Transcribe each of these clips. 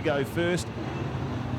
go first.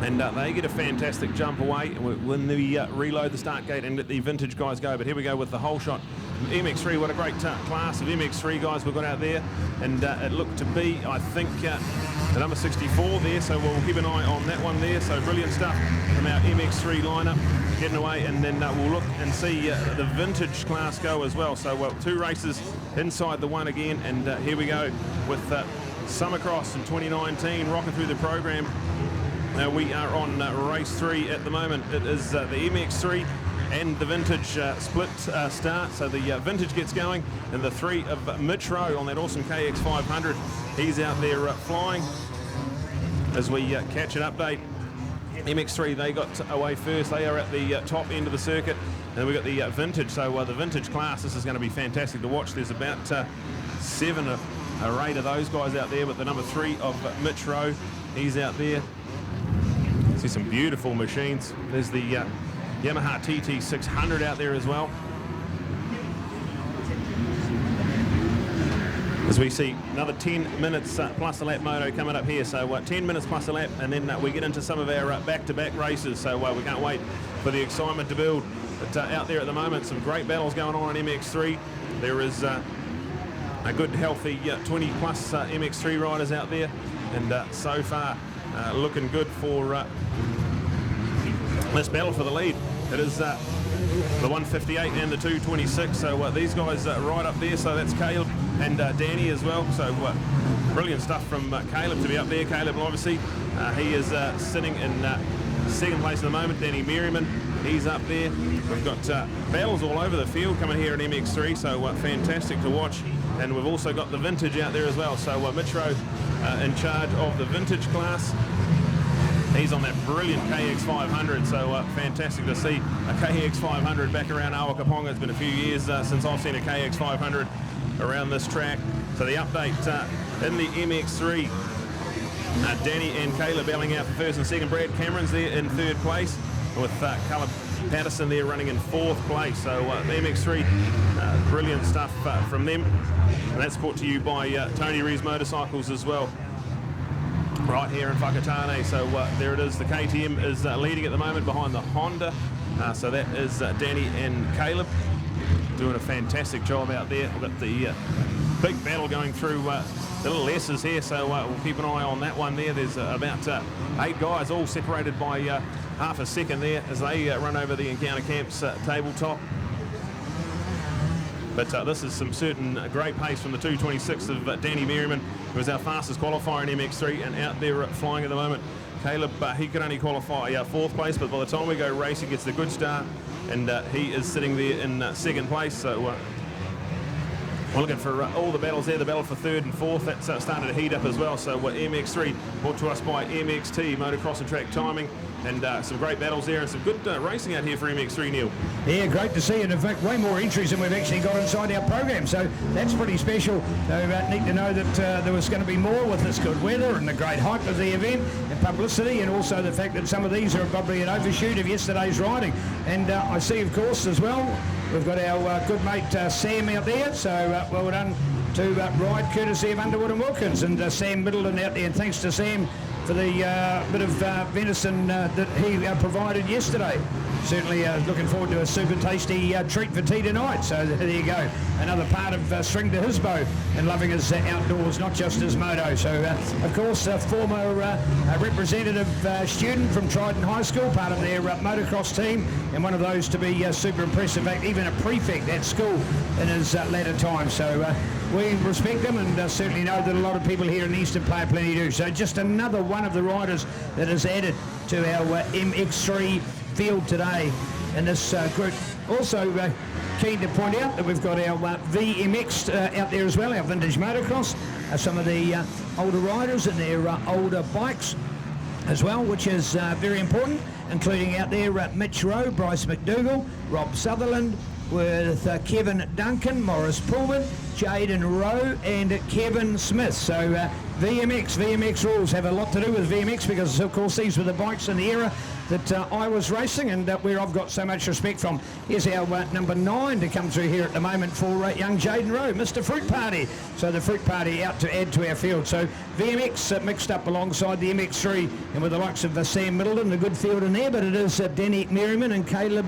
And they get a fantastic jump away when they reload the start gate and let the vintage guys go. But here we go with the whole shot. MX3, what a great class of MX3 guys we've got out there. And it looked to be, I think, the number 64 there. So we'll keep an eye on that one there. So brilliant stuff from our MX3 lineup getting away. And then we'll look and see the vintage class go as well. So 2 races inside the one again. And here we go with Summercross in 2019 rocking through the program. Now we are on race 3 at the moment. It is the MX3 and the vintage split start. So the vintage gets going, and the 3 of Mitch Rowe on that awesome KX500. He's out there flying as we catch an update. MX3, they got away first. They are at the top end of the circuit. And we've got the vintage. So the vintage class, this is going to be fantastic to watch. There's about 7 or 8 of those guys out there, but the number 3 of Mitch Rowe, he's out there. See some beautiful machines. There's the Yamaha TT600 out there as well. As we see another 10 minutes plus a lap moto coming up here. So 10 minutes plus a lap, and then we get into some of our back-to-back races. So we can't wait for the excitement to build. But out there at the moment, some great battles going on MX3. There is a good, healthy 20 plus MX3 riders out there. And so far, looking good for this battle for the lead. It is the 158 and the 226. So these guys right up there. So that's Caleb and Danny as well. So brilliant stuff from Caleb to be up there. Caleb, obviously, he is sitting in second place at the moment. Danny Merriman, he's up there. We've got battles all over the field coming here at MX3. So fantastic to watch. And we've also got the vintage out there as well. So Mitch Rowe in charge of the vintage class. He's on that brilliant KX500, so fantastic to see a KX500 back around Awakaponga. It's been a few years since I've seen a KX500 around this track. So the update in the MX3, Danny and Caleb battling out for first and second. Brad Cameron's there in third place, with Caleb Patterson there running in fourth place. So the MX3, brilliant stuff from them. And that's brought to you by Tony Rees Motorcycles as well, right here in Whakatane. So there it is. The KTM is leading at the moment behind the Honda. So that is Danny and Caleb doing a fantastic job out there. We've got the big battle going through the little S's here, so we'll keep an eye on that one there. There's about 8 guys all separated by half a second there as they run over the Encounter Camps tabletop. But this is some certain great pace from the 226 of Danny Merriman, who was our fastest qualifier in MX3 and out there flying at the moment. Caleb, he could only qualify fourth place, but by the time we go racing, gets a good start, and he is sitting there in second place. So we're looking for all the battles there. The battle for third and fourth, that's started to heat up as well. So MX3 brought to us by MXT, Motocross and Track Timing, and some great battles there and some good racing out here for MX3, Neil. Yeah, great to see, and in fact way more entries than we've actually got inside our program, so that's pretty special. So neat to know that there was going to be more with this good weather and the great hype of the event and publicity, and also the fact that some of these are probably an overshoot of yesterday's riding. And I see, of course, as well, we've got our good mate Sam out there, so well done to ride courtesy of Underwood and Wilkins, and Sam Middleton out there, and thanks to Sam for the bit of venison that he provided yesterday. Certainly looking forward to a super tasty treat for tea tonight. So there you go, another part of string to his bow and loving his outdoors, not just his moto. So of course a former representative student from Trident High School, part of their motocross team, and one of those to be super impressive, even a prefect at school in his latter time. So we respect him, and certainly know that a lot of people here in Eastern Player plenty do. So just another one of the riders that is added to our MX3 field today in this group. Also keen to point out that we've got our VMX out there as well, our vintage motocross, some of the older riders and their older bikes as well, which is very important, including out there Mitch Rowe, Bryce McDougall, Rob Sutherland, with Kevin Duncan, Morris Pullman, Jaden Rowe and Kevin Smith. So VMX rules have a lot to do with VMX because, of course, these were the bikes in the era that I was racing and where I've got so much respect from. Here's our number 9 to come through here at the moment for young Jaden Rowe, Mr. Fruit Party. So the Fruit Party out to add to our field. So VMX mixed up alongside the MX3 and with the likes of Sam Middleton, a good field in there, but it is Danny Merriman and Caleb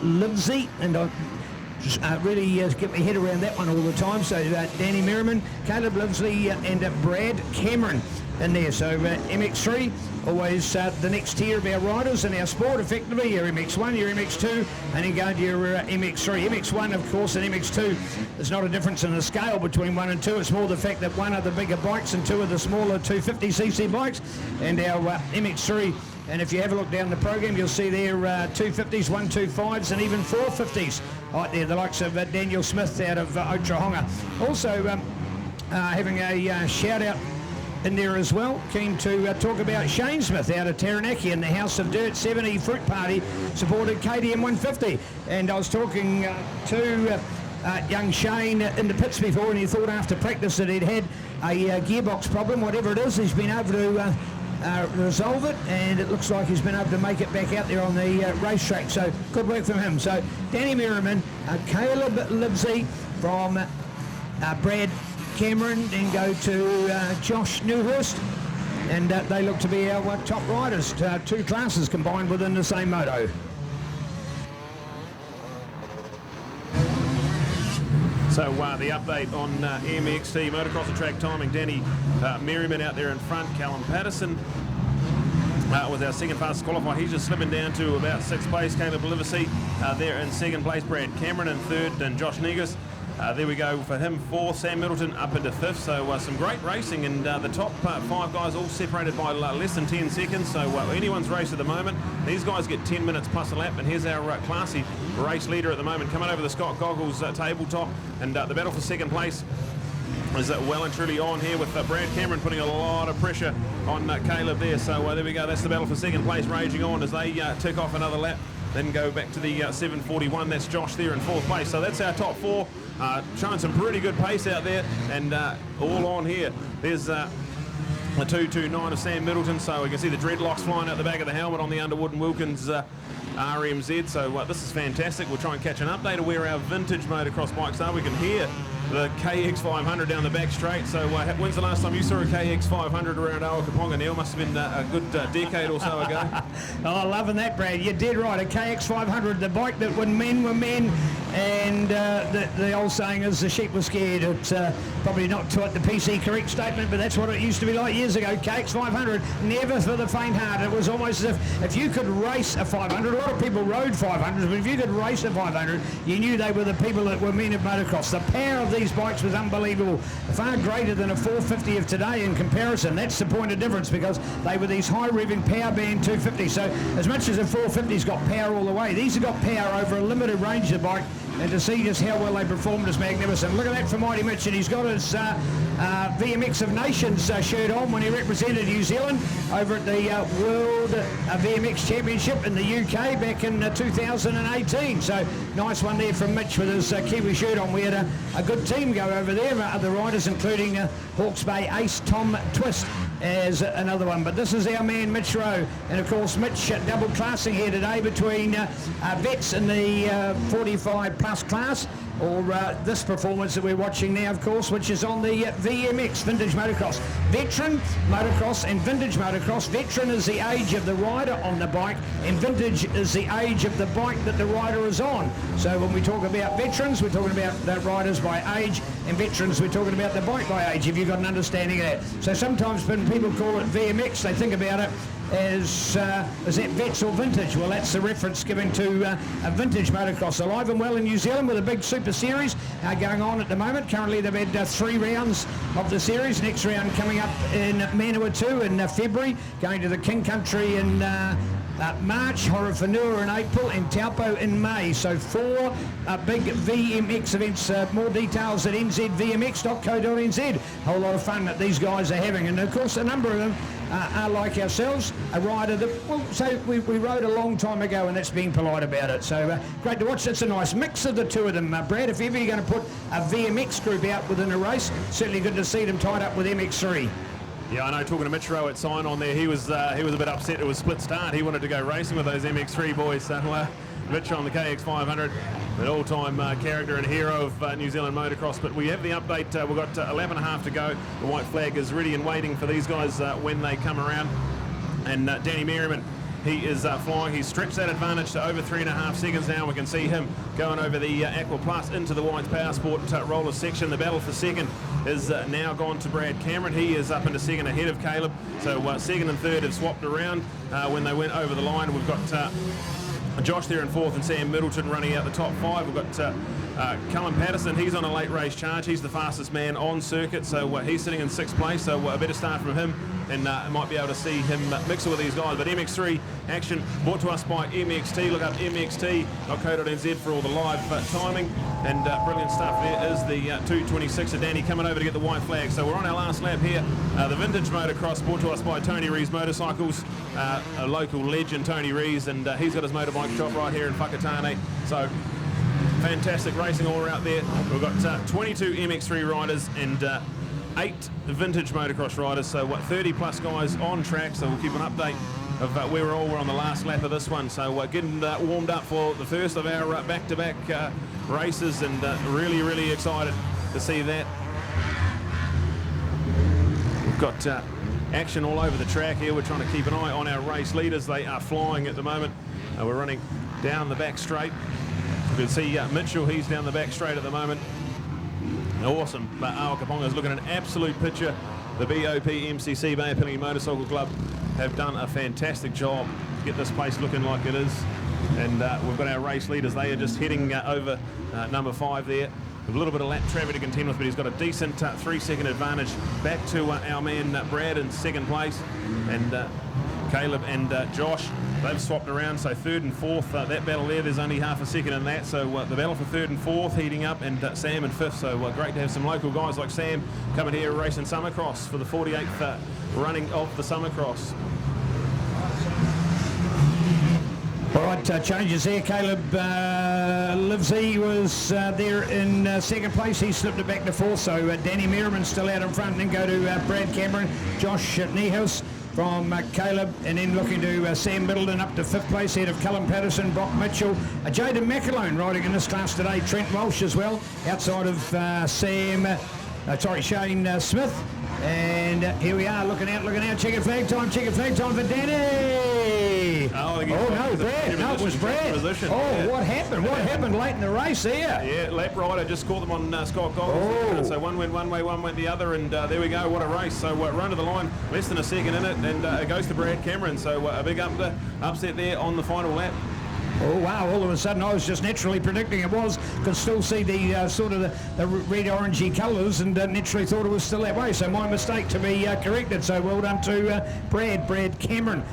Livesey, and I really get my head around that one all the time. So Danny Merriman, Caleb Livesey and Brad Cameron in there. So MX3, always the next tier of our riders in our sport, effectively your MX1, your MX2, and then go to your MX3. MX1, of course, and MX2, there's not a difference in the scale between 1 and 2. It's more the fact that 1 are the bigger bikes and 2 are the smaller 250cc bikes, and our MX3. And if you have a look down the program, you'll see there 250s, 125s, and even 450s. Right there, the likes of Daniel Smith out of Otrahonga. Also having a shout out in there as well. Keen to talk about Shane Smith out of Taranaki in the House of Dirt 70 Fruit Party, supported KTM 150. And I was talking to young Shane in the pits before, and he thought after practice that he'd had a gearbox problem, whatever it is. He's been able to resolve it, and it looks like he's been able to make it back out there on the racetrack. So good work from him. So Danny Merriman, Caleb Livesey from Brad Cameron, then go to Josh Newhurst, and they look to be our top riders, 2 classes combined within the same moto. So the update on MXT motocross and track timing: Danny Merriman out there in front, Callum Patterson was our second fastest qualifier. He's just slipping down to about 6th place. Caleb Livesey there in 2nd place, Brad Cameron in 3rd, and Josh Negus. There we go for him, 4th. Sam Middleton up into 5th. So some great racing, and the top 5 guys all separated by less than 10 seconds. So anyone's race at the moment. These guys get 10 minutes plus a lap, and here's our classy race leader at the moment coming over the Scott Goggles tabletop, and the battle for 2nd place is well and truly on here with Brad Cameron putting a lot of pressure on Caleb there. So there we go, that's the battle for 2nd place raging on as they tick off another lap, then go back to the 7:41. That's Josh there in 4th place. So that's our top 4, showing some pretty good pace out there, and all on here. There's the 229 of Sam Middleton, so we can see the dreadlocks flying out the back of the helmet on the Underwood and Wilkins RMZ. So this is fantastic. We'll try and catch an update of where our vintage motocross bikes are. We can hear the KX500 down the back straight. So when's the last time you saw a KX500 around Awakaponga, Neil? Must have been a good decade or so ago. Oh, loving that, Brad. You're dead right. A KX500, the bike that when men were men, and the old saying is the sheep were scared. It's probably not quite the PC correct statement, but that's what it used to be like years ago. KX500, never for the faint-hearted. It was almost as if you could race a 500, a lot of people rode 500s, but if you could race a 500, you knew they were the people that were men of motocross. The power of these bikes was unbelievable, far greater than a 450 of today in comparison. That's the point of difference, because they were these high revving power band 250. So as much as a 450's got power all the way, these have got power over a limited range of the bike, and to see just how well they performed is magnificent. Look at that from Mighty Mitch, and he's got his VMX of Nations shirt on when he represented New Zealand over at the World VMX Championship in the UK back in 2018. So nice one there from Mitch with his Kiwi shirt on. We had a good team go over there, other riders including Hawke's Bay ace Tom Twist as another one. But this is our man Mitch Rowe, and of course Mitch double classing here today between vets in the 45 plus class, or this performance that we're watching now, of course, which is on the VMX Vintage Motocross. Veteran Motocross and Vintage Motocross. Veteran is the age of the rider on the bike, and Vintage is the age of the bike that the rider is on. So when we talk about veterans, we're talking about the riders by age, and veterans, we're talking about the bike by age, if you've got an understanding of that. So sometimes when people call it VMX, they think about it as that vets or vintage? Well, that's the reference given to a vintage motocross. Alive and well in New Zealand with a big Super Series going on at the moment. Currently they've had 3 rounds of the series. Next round coming up in Manawatu in February, going to the King Country in March, Horowhenua in April, and Taupo in May. So 4 big VMX events. More details at nzvmx.co.nz. Whole lot of fun that these guys are having, and of course a number of them are like ourselves, a rider that, well, so we rode a long time ago, and that's being polite about it. So great to watch. It's a nice mix of the two of them, Brad. If ever you're going to put a VMX group out within a race, certainly good to see them tied up with MX3. Yeah, I know, talking to Mitch Rowe at Sign On there, he was a bit upset it was split start. He wanted to go racing with those MX3 boys. So Mitch on the KX500, an all-time character and hero of New Zealand motocross. But we have the update. We've got a lap and a half to go. The white flag is ready and waiting for these guys when they come around. And Danny Merriman, he is flying. He's stretched that advantage to over 3.5 seconds now. We can see him going over the Aqua Plus into the White's Power Sport roller section. The battle for second is now gone to Brad Cameron. He is up into second ahead of Caleb. So second and third have swapped around when they went over the line. We've got Josh there in fourth and Sam Middleton running out the top five. We've got Cullen Patterson. He's on a late race charge. He's the fastest man on circuit, so he's sitting in sixth place. So a better start from him, and might be able to see him mix it with these guys. But MX3 action brought to us by MXT. Look up mxt.co.nz for all the live timing, and brilliant stuff. There is the 226 of Danny coming over to get the white flag. So we're on our last lap here. The vintage motocross brought to us by Tony Rees Motorcycles, a local legend, Tony Rees, and he's got his motorbike shop right here in Whakatane. So fantastic racing all out there. We've got 22 MX3 riders and 8 vintage motocross riders, so 30 plus guys on track. So we'll keep an update of where we're on the last lap of this one. So getting warmed up for the first of our back-to-back races, and really excited to see that. We've got action all over the track here. We're trying to keep an eye on our race leaders. They are flying at the moment. We're running down the back straight. You can see Mitchell, he's down the back straight at the moment. Awesome. But Aokaponga is looking at an absolute picture. The BOP MCC, Bay of Plenty Motorcycle Club, have done a fantastic job to get this place looking like it is. And we've got our race leaders. They are just heading over number 5 there. A little bit of lap traffic to contend with, but he's got a decent 3-second advantage back to our man Brad in second place. And Caleb and Josh, they've swapped around, so third and fourth. That battle there's only half a second in that, so the battle for third and fourth heating up, and Sam in fifth. So great to have some local guys like Sam coming here racing Summercross for the 48th running of the Summercross. All right, changes there. Caleb Livesey was there in second place. He slipped it back to fourth, so Danny Merriman still out in front, and then go to Brad Cameron, Josh Niehaus from Caleb, and then looking to Sam Middleton up to fifth place, ahead of Cullen Patterson, Brock Mitchell, Jaden McAlone riding in this class today, Trent Walsh as well, outside of Shane Smith. And here we are, looking out, checkered flag time for Danny. Oh no, Brad. No, it was Brad. Yeah. What happened? What happened late in the race there? Yeah, lap rider just caught them on Scott Goggles. So one went one way, one went the other, and there we go. What a race. So run to the line, less than a second in it, and it goes to Brad Cameron. So a big upset there on the final lap. Oh wow, all of a sudden I was just naturally predicting it was, could still see the sort of the red-orangey colours, and naturally thought it was still that way, so my mistake to be corrected. So well done to Brad Cameron,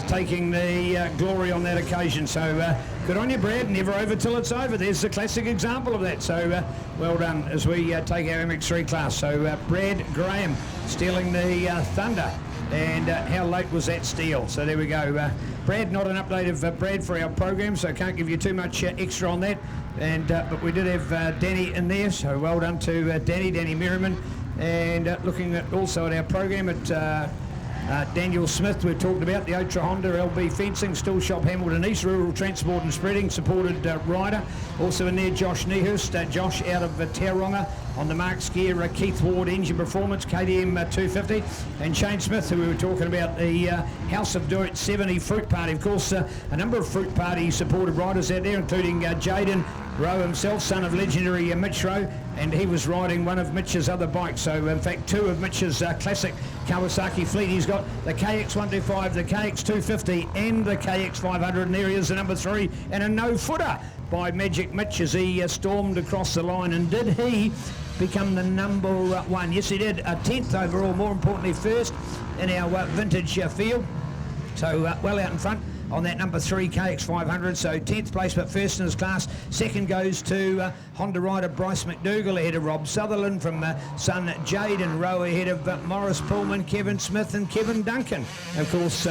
taking the glory on that occasion. So good on you, Brad, never over till it's over. There's the classic example of that, so well done as we take our MX3 class. So Brad Graham stealing the thunder. And how late was that steal? So there we go. Brad, not an update of Brad for our program, so I can't give you too much extra on that. And but we did have Danny in there, so well done to Danny Merriman. And looking at also at our program at Daniel Smith, we've talked about the Otra Honda LB Fencing, Still Shop Hamilton East, Rural Transport and Spreading, supported rider. Also in there, Josh Niehurst, Josh out of Tauranga. On the Mark Skier, Keith Ward, Engine Performance, KTM 250. And Shane Smith, who we were talking about, the House of Dirt 70 Fruit Party. Of course, a number of Fruit Party supported riders out there, including Jaden Rowe himself, son of legendary Mitch Rowe, and he was riding one of Mitch's other bikes. So in fact, 2 of Mitch's classic Kawasaki fleet. He's got the KX125, the KX250 and the KX500, and there he is, the number 3, and a no-footer by Magic Mitch as he stormed across the line. And did he become the number 1? Yes, he did. 10th overall, more importantly first in our vintage field. So well out in front. on that number 3 KX500. So 10th place, but first in his class. Second goes to Honda rider Bryce McDougall ahead of Rob Sutherland from son Jade, and row ahead of Morris Pullman, Kevin Smith and Kevin Duncan. Of course,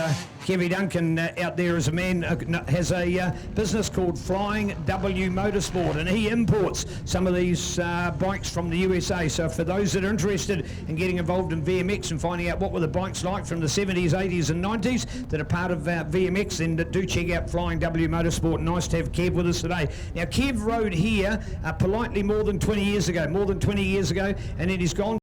Kevy Duncan out there is a man has a business called Flying W Motorsport, and he imports some of these bikes from the USA. So for those that are interested in getting involved in VMX and finding out what were the bikes like from the 70s, 80s and 90s that are part of VMX, then do check out Flying W Motorsport. Nice to have Kev with us today. Now Kev rode here politely more than 20 years ago, and then he's gone